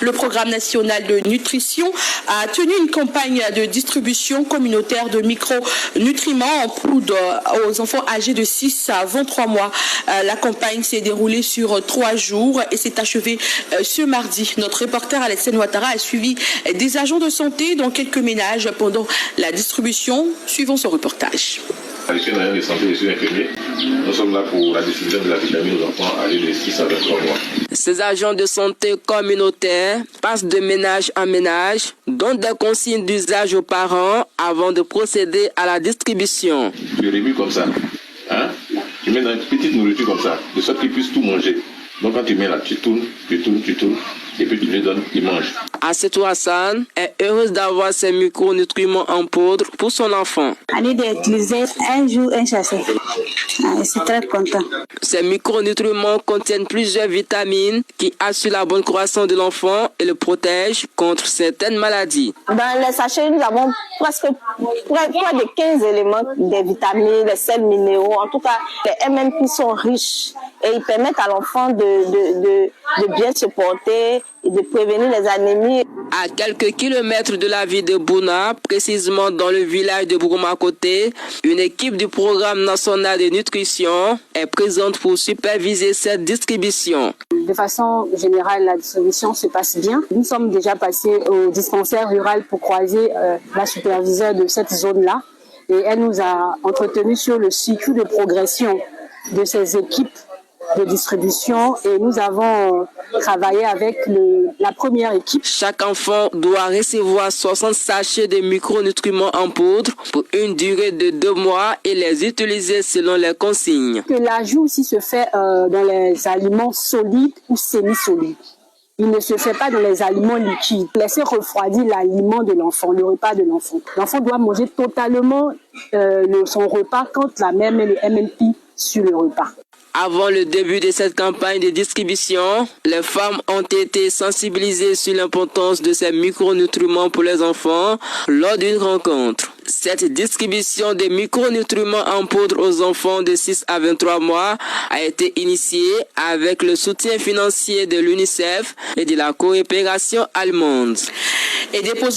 Le programme national de nutrition a tenu une campagne de distribution communautaire de micronutriments en poudre aux enfants âgés de 6 à 23 mois. La campagne s'est déroulée sur 3 jours et s'est achevée ce mardi. Notre reporter Alexandre Ouattara a suivi des agents de santé dans quelques ménages pendant la distribution. Suivons son reportage. Je suis un agent de santé, je suis infirmier. Nous sommes là pour la distribution de la vitamine aux enfants âgés de 6 à 23 mois. Ces agents de santé communautaires passent de ménage en ménage, donnent des consignes d'usage aux parents avant de procéder à la distribution. Tu réduis comme ça. Hein? Tu mets dans une petite nourriture comme ça, de sorte qu'ils puissent tout manger. Donc quand tu mets là, tu tournes, et puis tu lui donnes, ils mangent. Assetou Hassan est heureuse d'avoir ces micronutriments en poudre pour son enfant. On est d'utiliser un jour un sachet. Je suis très content. Ces micronutriments contiennent plusieurs vitamines qui assurent la bonne croissance de l'enfant et le protègent contre certaines maladies. Dans les sachets, nous avons presque près de 15 éléments, des vitamines, des sels minéraux. En tout cas, les MMP sont riches et ils permettent à l'enfant de bien se porter et de prévenir les anémies. À quelques kilomètres de la ville de Bouna, précisément dans le village de Bouroumakoté, une équipe du programme national de nutrition est présente pour superviser cette distribution. De façon générale, la distribution se passe bien. Nous sommes déjà passés au dispensaire rural pour croiser la superviseure de cette zone-là et elle nous a entretenus sur le circuit de progression de ces équipes de distribution et nous avons travaillé avec la première équipe. Chaque enfant doit recevoir 60 sachets de micronutriments en poudre pour une durée de 2 mois et les utiliser selon les consignes. L'ajout aussi se fait dans les aliments solides ou semi-solides. Il ne se fait pas dans les aliments liquides. Laisser refroidir l'aliment de l'enfant, le repas de l'enfant. L'enfant doit manger totalement son repas quand la mère met le MMP sur le repas. Avant le début de cette campagne de distribution, les femmes ont été sensibilisées sur l'importance de ces micronutriments pour les enfants lors d'une rencontre. Cette distribution de micronutriments en poudre aux enfants de 6 à 23 mois a été initiée avec le soutien financier de l'UNICEF et de la coopération allemande.